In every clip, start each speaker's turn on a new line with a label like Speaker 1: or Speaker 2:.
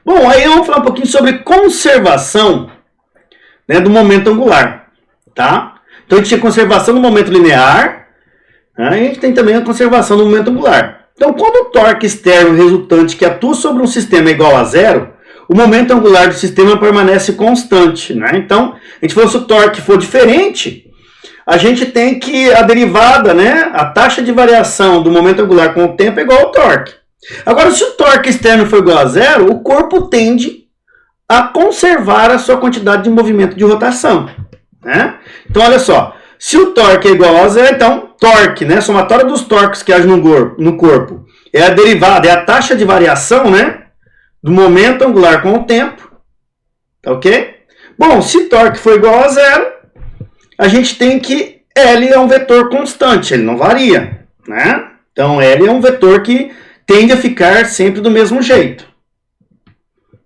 Speaker 1: Bom, aí vamos falar um pouquinho sobre conservação, né, do momento angular, tá? Então a gente tinha conservação do momento linear, né, e a gente tem também a conservação do momento angular. Então, quando o torque externo resultante que atua sobre um sistema é igual a zero, o momento angular do sistema permanece constante, né? Então, a gente falou, se o torque for diferente, a gente tem que a derivada, né, a taxa de variação do momento angular com o tempo é igual ao torque. Agora, se o torque externo for igual a zero, o corpo tende a conservar a sua quantidade de movimento de rotação, né? Então, olha só, se o torque é igual a zero, então, torque, né, somatória dos torques que agem no corpo, é a derivada, é a taxa de variação, né, do momento angular com o tempo, tá ok? Bom, se torque for igual a zero, a gente tem que L é um vetor constante, ele não varia, né? Então, L é um vetor que tende a ficar sempre do mesmo jeito,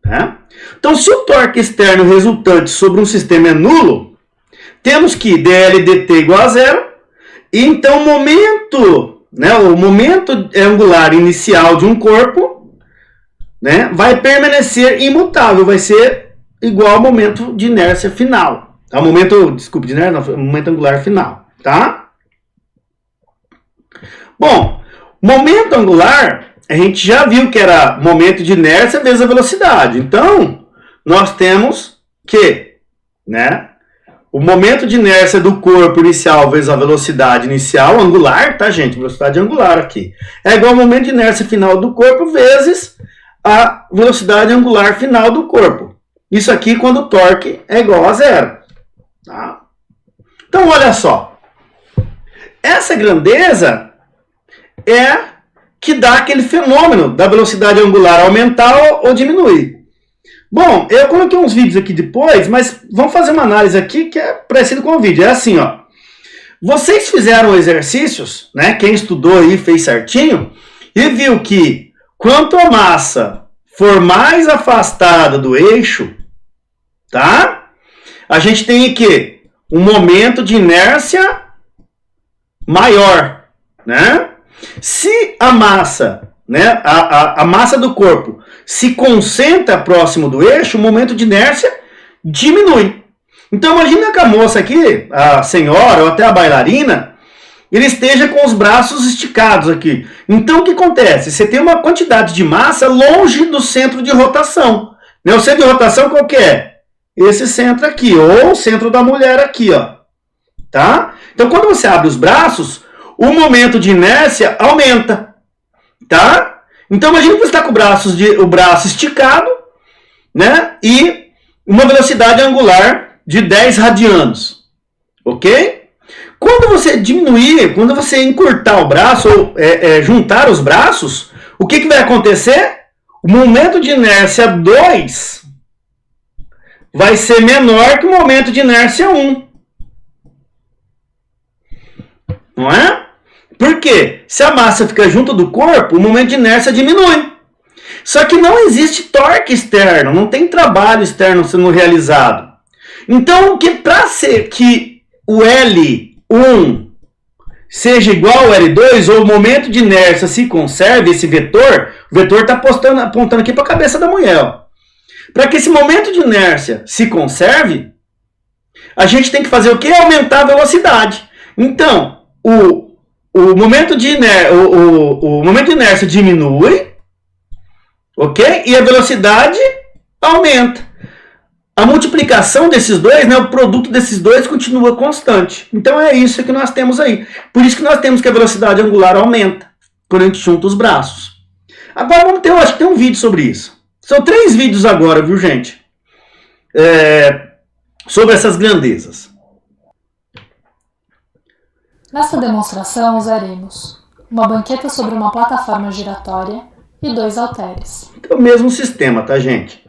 Speaker 1: né? Então, se o torque externo resultante sobre um sistema é nulo, temos que dL dt igual a zero, e então o momento angular inicial de um corpo, né, vai permanecer imutável, vai ser igual ao momento de inércia final. Ao momento angular final, tá? Bom, momento angular, a gente já viu que era momento de inércia vezes a velocidade. Então, nós temos que, né, o momento de inércia do corpo inicial vezes a velocidade inicial angular, tá, gente? Velocidade angular aqui. É igual ao momento de inércia final do corpo vezes a velocidade angular final do corpo. Isso aqui quando o torque é igual a zero. Tá? Então, olha só. Essa grandeza é que dá aquele fenômeno da velocidade angular aumentar ou diminuir. Bom, eu coloquei uns vídeos aqui depois, mas vamos fazer uma análise aqui que é parecido com o vídeo. É assim, ó. Vocês fizeram exercícios, né? Quem estudou aí fez certinho e viu que quanto a massa for mais afastada do eixo, tá? A gente tem aqui um momento de inércia maior, né? Se a massa, né, a massa do corpo se concentra próximo do eixo, o momento de inércia diminui. Então imagina que a moça aqui, a senhora ou até a bailarina, ele esteja com os braços esticados aqui. Então o que acontece? Você tem uma quantidade de massa longe do centro de rotação. O centro de rotação qual que é? Esse centro aqui, ou o centro da mulher aqui, ó. Tá? Então quando você abre os braços, o momento de inércia aumenta. Tá? Então imagina que você está com o braço esticado, né? E uma velocidade angular de 10 radianos. Ok? Quando você diminuir, quando você encurtar o braço, ou juntar os braços, o que vai acontecer? O momento de inércia 2 vai ser menor que o momento de inércia 1. Não é? Por quê? Se a massa fica junto do corpo, o momento de inércia diminui. Só que não existe torque externo, não tem trabalho externo sendo realizado. Então, para ser que o L1 seja igual ao L2, ou o momento de inércia se conserve, esse vetor, o vetor está apontando aqui para a cabeça da mulher. Para que esse momento de inércia se conserve, a gente tem que fazer o quê? Aumentar a velocidade. Então, o momento de inércia diminui, ok? E a velocidade aumenta. A multiplicação desses dois, né, o produto desses dois continua constante. Então é isso que nós temos aí. Por isso que nós temos que a velocidade angular aumenta quando a gente junta os braços. Agora vamos ter, eu acho que tem um vídeo sobre isso. São 3 vídeos agora, viu, gente? Sobre essas grandezas.
Speaker 2: Nesta demonstração usaremos uma banqueta sobre uma plataforma giratória e 2 halteres.
Speaker 1: É o mesmo sistema, tá, gente?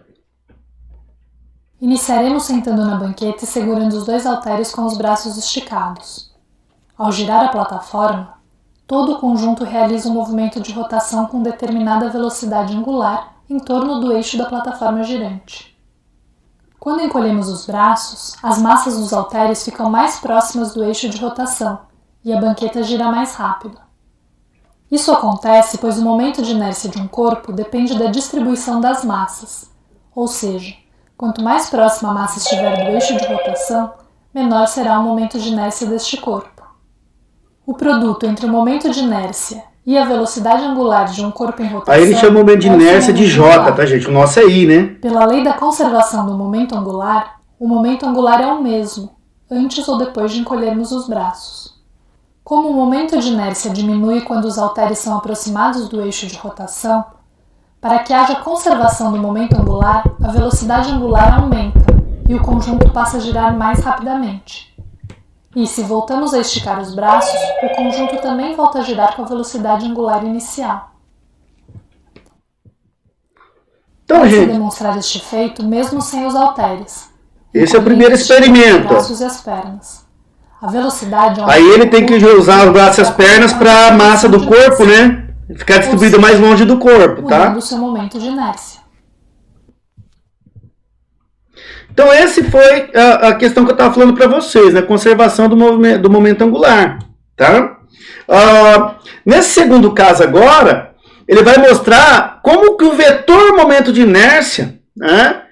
Speaker 2: Iniciaremos sentando na banqueta e segurando os 2 halteres com os braços esticados. Ao girar a plataforma, todo o conjunto realiza um movimento de rotação com determinada velocidade angular em torno do eixo da plataforma girante. Quando encolhemos os braços, as massas dos halteres ficam mais próximas do eixo de rotação e a banqueta gira mais rápido. Isso acontece pois o momento de inércia de um corpo depende da distribuição das massas, ou seja, quanto mais próxima a massa estiver do eixo de rotação, menor será o momento de inércia deste corpo. O produto entre o momento de inércia e a velocidade angular de um corpo em rotação...
Speaker 1: Aí ele chama o momento de inércia de J, tá, gente? O nosso é I, né?
Speaker 2: Pela lei da conservação do momento angular, o momento angular é o mesmo, antes ou depois de encolhermos os braços. Como o momento de inércia diminui quando os halteres são aproximados do eixo de rotação, para que haja conservação do momento angular, a velocidade angular aumenta e o conjunto passa a girar mais rapidamente. E se voltamos a esticar os braços, o conjunto também volta a girar com a velocidade angular inicial.
Speaker 1: Então,
Speaker 2: Pode-se
Speaker 1: gente,
Speaker 2: demonstrar este efeito mesmo sem os halteres.
Speaker 1: esse é o primeiro experimento.
Speaker 2: Os braços e as pernas. A velocidade
Speaker 1: Aí ele tem que usar os braços e as pernas para a massa do corpo, né? Ficar distribuída mais longe do corpo, tá?
Speaker 2: Mudando o seu momento de inércia.
Speaker 1: Então esse foi a questão que eu estava falando para vocês, né? Conservação do momento angular, tá? Nesse segundo caso agora, ele vai mostrar como que o vetor momento de inércia, né,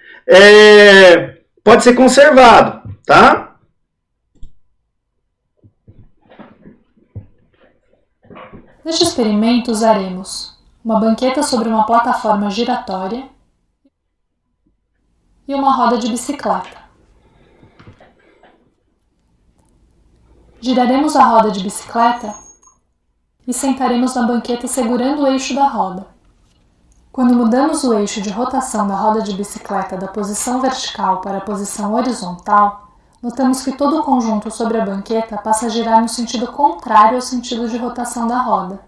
Speaker 1: pode ser conservado, tá?
Speaker 2: Neste experimento usaremos uma banqueta sobre uma plataforma giratória e uma roda de bicicleta. Giraremos a roda de bicicleta e sentaremos na banqueta segurando o eixo da roda. Quando mudamos o eixo de rotação da roda de bicicleta da posição vertical para a posição horizontal, notamos que todo o conjunto sobre a banqueta passa a girar no sentido contrário ao sentido de rotação da roda.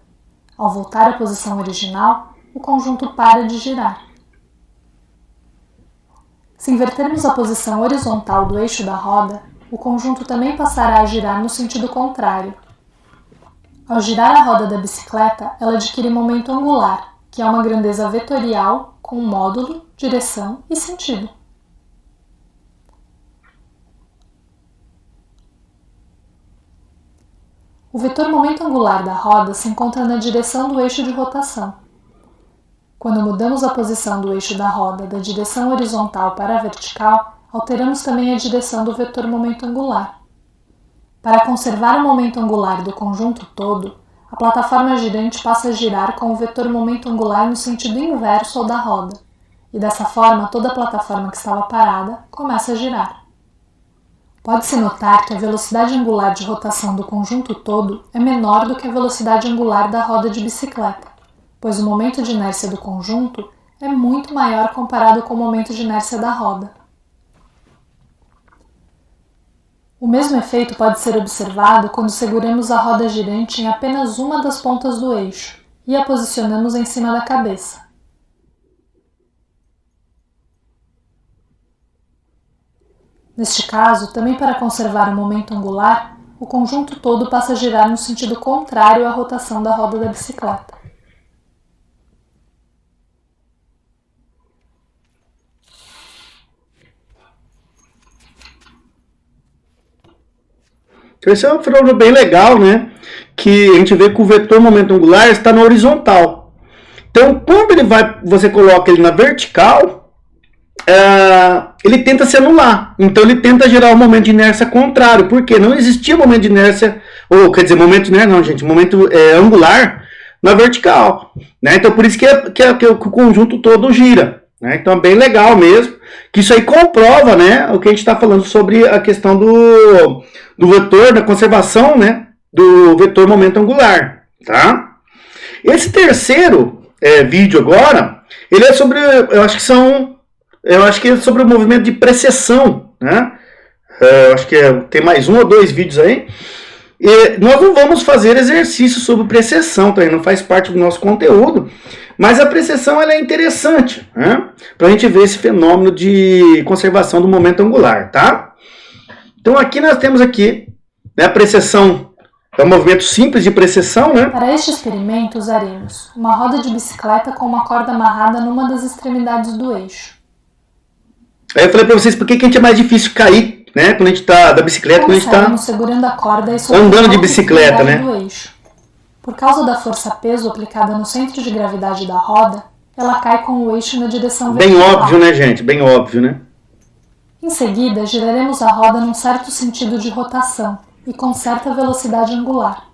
Speaker 2: Ao voltar à posição original, o conjunto para de girar. Se invertermos a posição horizontal do eixo da roda, o conjunto também passará a girar no sentido contrário. Ao girar a roda da bicicleta, ela adquire momento angular, que é uma grandeza vetorial com módulo, direção e sentido. O vetor momento angular da roda se encontra na direção do eixo de rotação. Quando mudamos a posição do eixo da roda da direção horizontal para a vertical, alteramos também a direção do vetor momento angular. Para conservar o momento angular do conjunto todo, a plataforma girante passa a girar com o vetor momento angular no sentido inverso ao da roda, e dessa forma toda a plataforma que estava parada começa a girar. Pode-se notar que a velocidade angular de rotação do conjunto todo é menor do que a velocidade angular da roda de bicicleta, pois o momento de inércia do conjunto é muito maior comparado com o momento de inércia da roda. O mesmo efeito pode ser observado quando seguramos a roda girante em apenas uma das pontas do eixo e a posicionamos em cima da cabeça. Neste caso, também para conservar o momento angular, o conjunto todo passa a girar no sentido contrário à rotação da roda da bicicleta.
Speaker 1: Esse é um fenômeno bem legal, né? Que a gente vê que o vetor momento angular está na horizontal. Então, quando você coloca ele na vertical, ele tenta se anular. Então, ele tenta gerar um momento de inércia contrário. Porque não existia momento de inércia, ou quer dizer, momento de inércia não, gente, momento angular na vertical. Né? Então, por isso que o conjunto todo gira. Né? Então, é bem legal mesmo. Que isso aí comprova, né, o que a gente está falando sobre a questão do vetor, da conservação, né, do vetor momento angular. Tá? Esse terceiro vídeo agora, ele é sobre, eu acho que é sobre o movimento de precessão, né? Eu acho que tem mais 1 ou 2 vídeos aí. E nós não vamos fazer exercício sobre precessão, também não faz parte do nosso conteúdo, mas a precessão ela é interessante, né? Para a gente ver esse fenômeno de conservação do momento angular, tá? Então aqui nós temos aqui, né, a precessão, é um movimento simples de precessão, né?
Speaker 2: Para este experimento usaremos uma roda de bicicleta com uma corda amarrada numa das extremidades do eixo.
Speaker 1: Aí eu falei para vocês por que a gente é mais difícil cair, né? Quando a gente está da bicicleta, quando a gente está
Speaker 2: segurando a corda e
Speaker 1: andando de bicicleta, né?
Speaker 2: do eixo. por causa da força-peso aplicada no centro de gravidade da roda, ela cai com o eixo na direção vertical.
Speaker 1: Bem óbvio, né, gente? Bem óbvio, né?
Speaker 2: Em seguida, giraremos a roda num certo sentido de rotação e com certa velocidade angular.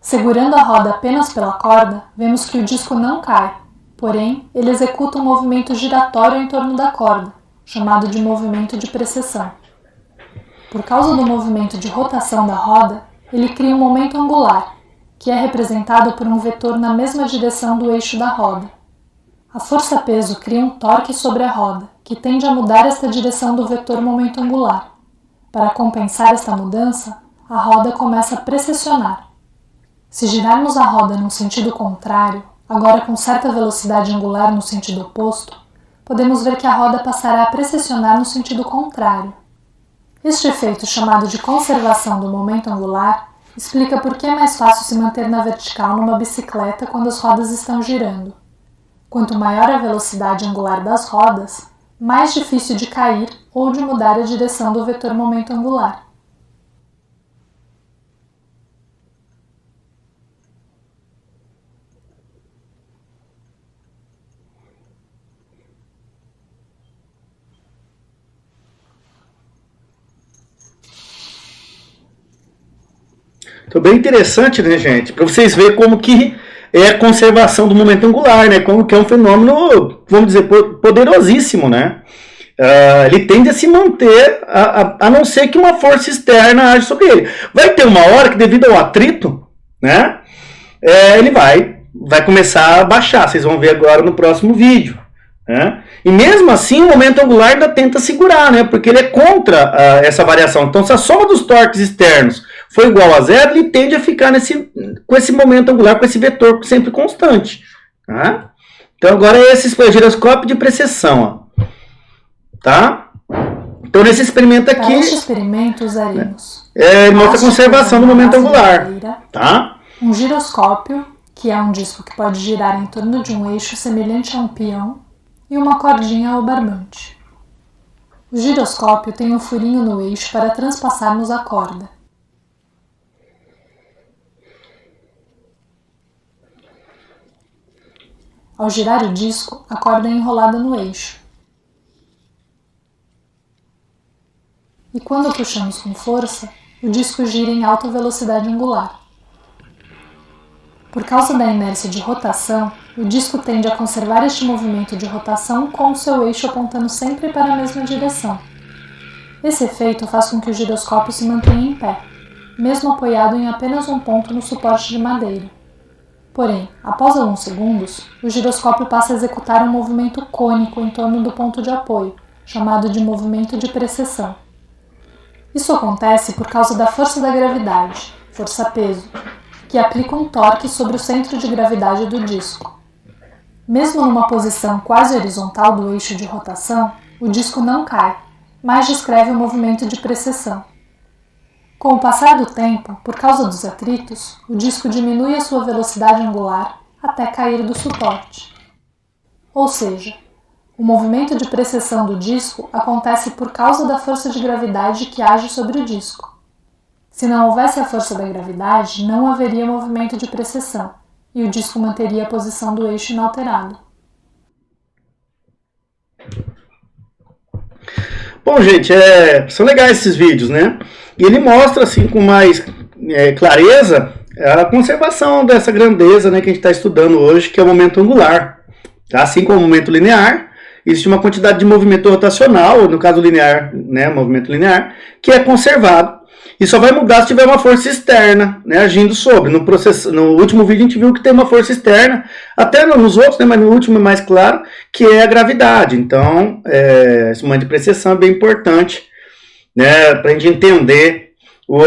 Speaker 2: Segurando a roda apenas pela corda, vemos que o disco não cai, porém, ele executa um movimento giratório em torno da corda, chamado de movimento de precessão. Por causa do movimento de rotação da roda, ele cria um momento angular, que é representado por um vetor na mesma direção do eixo da roda. A força-peso cria um torque sobre a roda, que tende a mudar esta direção do vetor momento angular. Para compensar esta mudança, a roda começa a precessionar. Se girarmos a roda num sentido contrário, agora com certa velocidade angular no sentido oposto, podemos ver que a roda passará a precessionar no sentido contrário. Este efeito, chamado de conservação do momento angular, explica por que é mais fácil se manter na vertical numa bicicleta quando as rodas estão girando. Quanto maior a velocidade angular das rodas, mais difícil de cair ou de mudar a direção do vetor momento angular.
Speaker 1: Então, bem interessante, né, gente? Para vocês verem como que é a conservação do momento angular, né? Como que é um fenômeno, vamos dizer, poderosíssimo, né? Ele tende a se manter, a não ser que uma força externa age sobre ele. Vai ter uma hora que, devido ao atrito, né? Ele vai começar a baixar. Vocês vão ver agora no próximo vídeo. Né? E mesmo assim, o momento angular ainda tenta segurar, né? Porque ele é contra essa variação. Então, se a soma dos torques externos for igual a zero, ele tende a ficar com esse momento angular, com esse vetor sempre constante. Tá? Então, agora é esse giroscópio de precessão. Ó. Tá? Então, nesse experimento aqui...
Speaker 2: Para este experimento, usaremos...
Speaker 1: ele mostra a conservação do momento angular. Tá?
Speaker 2: Um giroscópio, que é um disco que pode girar em torno de um eixo semelhante a um peão, e uma cordinha ou barbante. O giroscópio tem um furinho no eixo para transpassarmos a corda. Ao girar o disco, a corda é enrolada no eixo. E quando puxamos com força, o disco gira em alta velocidade angular. Por causa da inércia de rotação, o disco tende a conservar este movimento de rotação com o seu eixo apontando sempre para a mesma direção. Esse efeito faz com que o giroscópio se mantenha em pé, mesmo apoiado em apenas um ponto no suporte de madeira. Porém, após alguns segundos, o giroscópio passa a executar um movimento cônico em torno do ponto de apoio, chamado de movimento de precessão. Isso acontece por causa da força da gravidade, força-peso, que aplica um torque sobre o centro de gravidade do disco. Mesmo numa posição quase horizontal do eixo de rotação, o disco não cai, mas descreve o movimento de precessão. Com o passar do tempo, por causa dos atritos, o disco diminui a sua velocidade angular até cair do suporte. Ou seja, o movimento de precessão do disco acontece por causa da força de gravidade que age sobre o disco. Se não houvesse a força da gravidade, não haveria movimento de precessão, e o disco manteria a posição do eixo inalterado.
Speaker 1: Bom, gente, são legais esses vídeos, né? E ele mostra, assim, com mais clareza, a conservação dessa grandeza, né, que a gente está estudando hoje, que é o momento angular. Tá? Assim como o momento linear, existe uma quantidade de movimento rotacional, no caso linear, né, movimento linear, que é conservado. E só vai mudar se tiver uma força externa, né, agindo sobre. No último vídeo a gente viu que tem uma força externa, até nos outros, né, mas no último é mais claro, que é a gravidade. Então, esse momento de precessão é bem importante, né, para a gente entender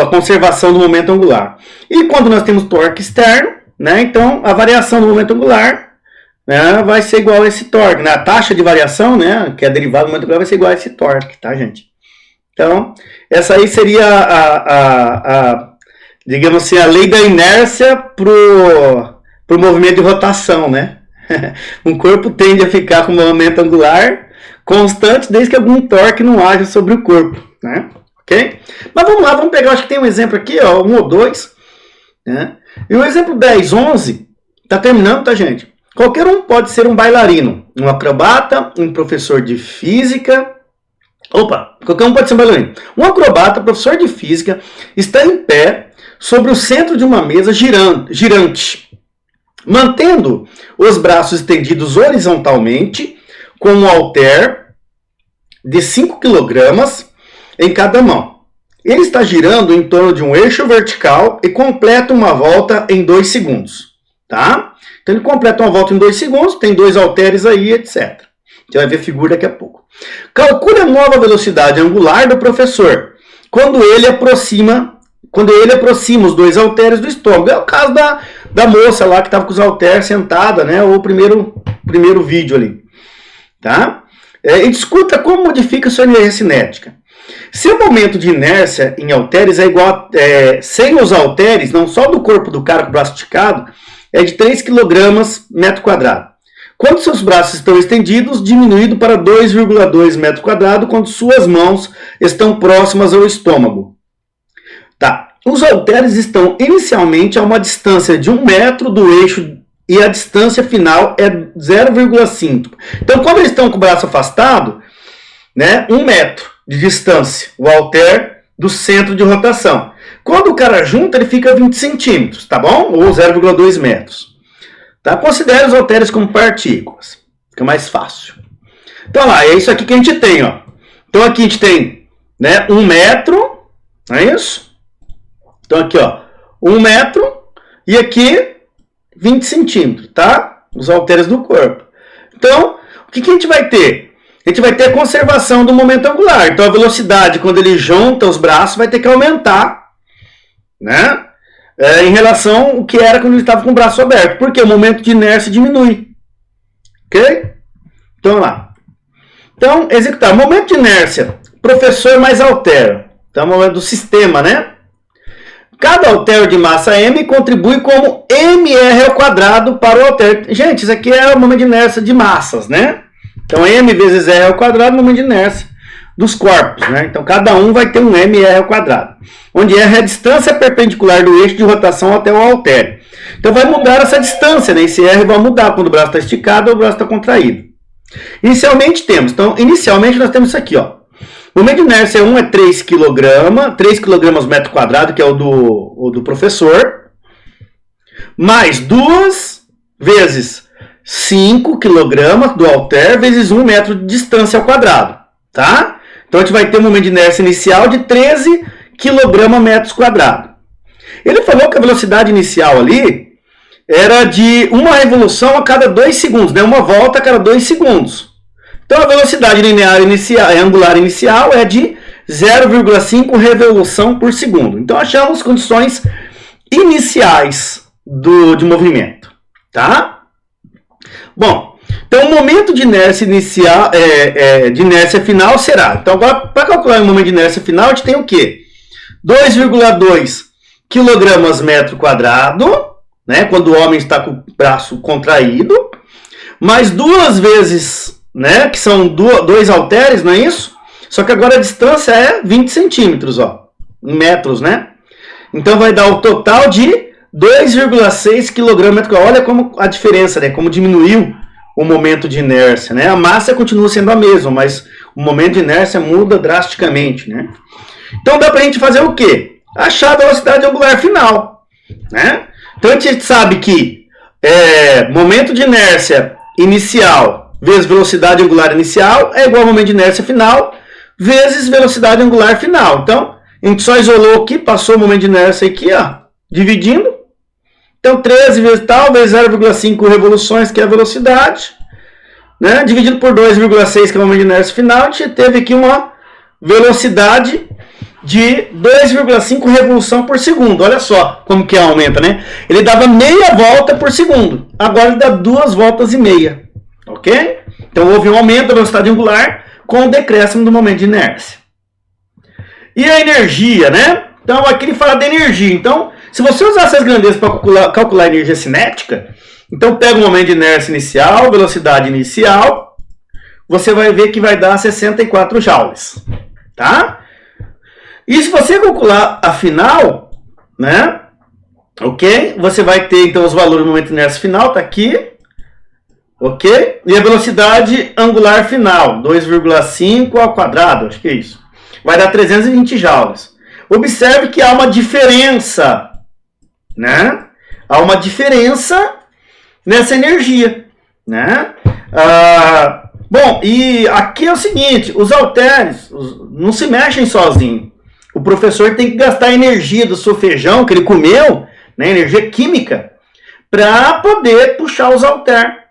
Speaker 1: a conservação do momento angular. E quando nós temos torque externo, né, então a variação do momento angular, né, vai ser igual a esse torque. Né? A taxa de variação, né, que é derivada do momento angular, vai ser igual a esse torque, tá, gente? Então, essa aí seria digamos assim, a lei da inércia pro movimento de rotação, né? Um corpo tende a ficar com um movimento angular constante desde que algum torque não haja sobre o corpo, né? Ok? Mas vamos lá, vamos pegar, acho que tem um exemplo aqui, ó, 1 ou 2, né? E o exemplo 10, 11, tá terminando, tá, gente? Qualquer um pode ser um bailarino, um acrobata, um professor de física. Opa, qualquer um pode ser um bailarino. Um acrobata, professor de física, está em pé sobre o centro de uma mesa girante, mantendo os braços estendidos horizontalmente, com um halter de 5 kg em cada mão. Ele está girando em torno de um eixo vertical e completa uma volta em 2 segundos. Tá? Então ele completa uma volta em 2 segundos, tem 2 halteres aí, etc. Você vai ver a figura daqui a pouco. Calcule a nova velocidade angular do professor quando ele aproxima os 2 halteres do estômago. É o caso da moça lá que estava com os halteres sentada, né? Ou o primeiro vídeo ali. Tá? E discuta como modifica sua energia cinética. Se o momento de inércia em halteres é igual sem os halteres, não só do corpo do cara com o braço esticado, é de 3 kg metro quadrado. Quando seus braços estão estendidos, diminuído para 2,2 metro quadrado quando suas mãos estão próximas ao estômago. Tá. Os halteres estão inicialmente a uma distância de 1 metro do eixo e a distância final é 0,5. Então, quando eles estão com o braço afastado, né, 1 metro de distância, o halter do centro de rotação. Quando o cara junta, ele fica 20 centímetros, tá bom? Ou 0,2 metros. Tá? Considere os halteres como partículas. Fica mais fácil. Então, lá, é isso aqui que a gente tem, ó. Então, aqui a gente tem, né, 1 metro, não é isso? Então, aqui, ó, 1 metro e aqui 20 centímetros, tá? Os halteres do corpo. Então, o que a gente vai ter? A gente vai ter a conservação do momento angular. Então, a velocidade, quando ele junta os braços, vai ter que aumentar, né? Em relação ao que era quando ele estava com o braço aberto. Porque o momento de inércia diminui. Ok? Então, vamos lá. Então, executar. Momento de inércia. Professor mais halter. Então, momento do sistema, né? Cada halter de massa M contribui como mr ao quadrado para o halter. Gente, isso aqui é o momento de inércia de massas, né? Então, m vezes r ao quadrado, momento de inércia dos corpos, né? Então, cada um vai ter um mr ao quadrado, onde r é a distância perpendicular do eixo de rotação até o halter. Então, vai mudar essa distância, né? Esse r vai mudar quando o braço está esticado ou o braço está contraído. Inicialmente nós temos isso aqui, ó. O momento de inércia 1 é 3 kg, 3 kg metro quadrado, que é o do professor, mais 2 vezes 5 kg do halter vezes 1 metro de distância ao quadrado, tá? Então, a gente vai ter um momento de inércia inicial de 13 kg metros quadrados. Ele falou que a velocidade inicial ali era de uma revolução a cada 2 segundos, né? Uma volta a cada 2 segundos. Então, a velocidade linear angular inicial é de 0,5 revolução por segundo. Então, achamos condições iniciais de movimento, tá? Bom, então o momento de inércia inicial, de inércia final será. Então, agora, para calcular o momento de inércia final, a gente tem o quê? 2,2 kg metro quadrado, né? Quando o homem está com o braço contraído, mais 2 vezes, né? Que são 2 halteres, não é isso? Só que agora a distância é 20 centímetros, ó, em metros, né? Então vai dar o total de 2,6 kg. Olha como a diferença, né? Como diminuiu o momento de inércia, né? A massa continua sendo a mesma, mas o momento de inércia muda drasticamente, né? Então dá pra gente fazer o quê? Achar a velocidade angular final, né? Então a gente sabe que momento de inércia inicial vezes velocidade angular inicial é igual ao momento de inércia final vezes velocidade angular final. Então, a gente só isolou aqui, passou o momento de inércia aqui, ó, dividindo. Então, 13 vezes tal, vezes 0,5 revoluções, que é a velocidade, né? Dividido por 2,6, que é o momento de inércia final, a gente teve aqui uma velocidade de 2,5 revolução por segundo. Olha só como que aumenta, né? Ele dava meia volta por segundo. Agora ele dá 2 voltas e meia. Ok? Então, houve um aumento da velocidade angular com o decréscimo do momento de inércia. E a energia, né? Então, aqui ele fala da energia. Então, se você usar essas grandezas para calcular a energia cinética, então pega o momento de inércia inicial, velocidade inicial, você vai ver que vai dar 64 joules, tá? E se você calcular a final, né? Ok? Você vai ter então os valores do momento de inércia final, tá aqui. Ok? E a velocidade angular final, 2,5 ao quadrado, acho que é isso. Vai dar 320 joules. Observe que há uma diferença, né? Há uma diferença nessa energia, né? Bom, e aqui é o seguinte, os halteres não se mexem sozinhos. O professor tem que gastar a energia do seu feijão que ele comeu, né, energia química, para poder puxar os halteres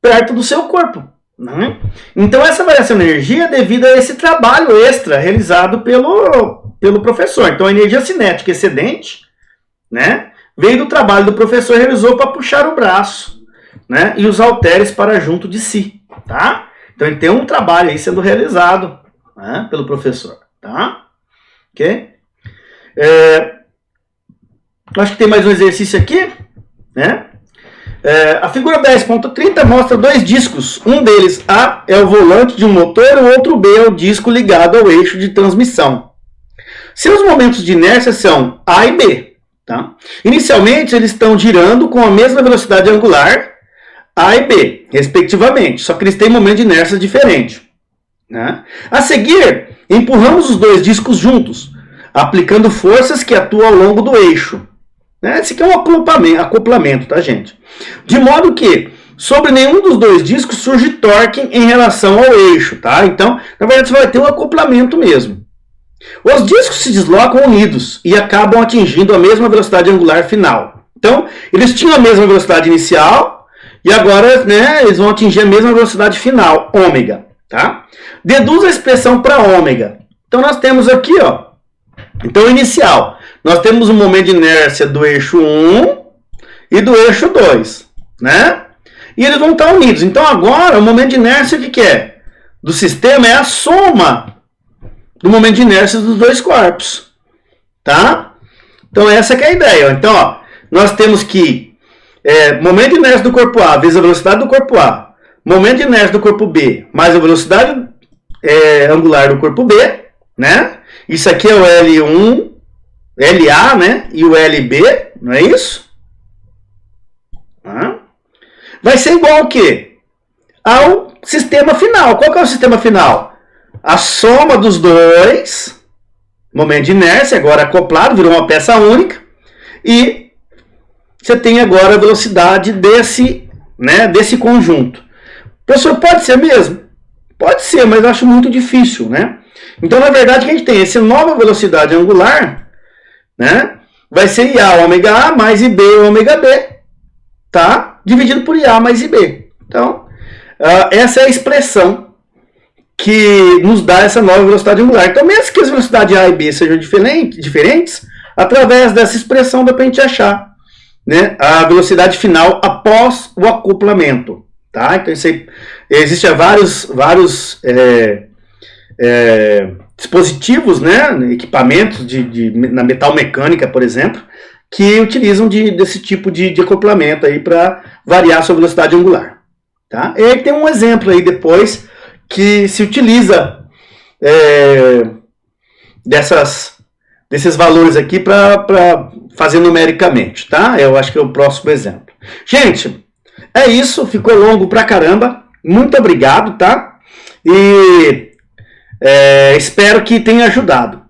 Speaker 1: perto do seu corpo. Né? Então essa variação de energia é devido a esse trabalho extra realizado pelo professor. Então a energia cinética excedente, né, veio do trabalho do professor, realizou para puxar o braço, né, e os halteres para junto de si. Tá? Então ele tem um trabalho aí sendo realizado, né, pelo professor. Tá? Ok? Acho que tem mais um exercício aqui, né? A figura 10.30 mostra dois discos. Um deles, A, é o volante de um motor, e o outro, B, é o disco ligado ao eixo de transmissão. Seus momentos de inércia são A e B. Tá? Inicialmente, eles estão girando com a mesma velocidade angular, A e B, respectivamente, só que eles têm momento de inércia diferente. Né? A seguir, empurramos os dois discos juntos, aplicando forças que atuam ao longo do eixo. Esse aqui é um acoplamento, tá, gente? De modo que, sobre nenhum dos dois discos surge torque em relação ao eixo, tá? Então, na verdade, você vai ter um acoplamento mesmo. Os discos se deslocam unidos e acabam atingindo a mesma velocidade angular final. Então, eles tinham a mesma velocidade inicial e agora, né, eles vão atingir a mesma velocidade final, ômega, tá? Deduz a expressão para ômega. Então, nós temos aqui, ó, então, inicial, nós temos um momento de inércia do eixo 1 e do eixo 2, né? E eles vão estar unidos. Então, agora, o momento de inércia, o que é? Do sistema é a soma do momento de inércia dos dois corpos, tá? Então, essa que é a ideia. Então, ó, nós temos que momento de inércia do corpo A vezes a velocidade do corpo A, momento de inércia do corpo B mais a velocidade angular do corpo B, né? Isso aqui é o L1, LA, né? E o LB, não é isso? Vai ser igual ao quê? Ao sistema final. Qual que é o sistema final? A soma dos dois, momento de inércia, agora acoplado, virou uma peça única, e você tem agora a velocidade desse conjunto. Professor, pode ser mesmo? Pode ser, mas eu acho muito difícil, né? Então, na verdade, a gente tem essa nova velocidade angular, né? Vai ser IA ômega A mais IB ômega B, tá? Dividido por IA mais IB. Então, essa é a expressão que nos dá essa nova velocidade angular. Então, mesmo que as velocidades A e B sejam diferentes, através dessa expressão dá para a gente achar, né, a velocidade final após o acoplamento. Tá? Então, existem vários dispositivos, né, equipamentos na metalmecânica, por exemplo, que utilizam desse tipo de acoplamento aí para variar a sua velocidade angular. Tá? E aí tem um exemplo aí depois que se utiliza desses valores aqui para fazer numericamente. Tá? Eu acho que é o próximo exemplo. Gente, é isso. Ficou longo pra caramba. Muito obrigado, tá? E espero que tenha ajudado.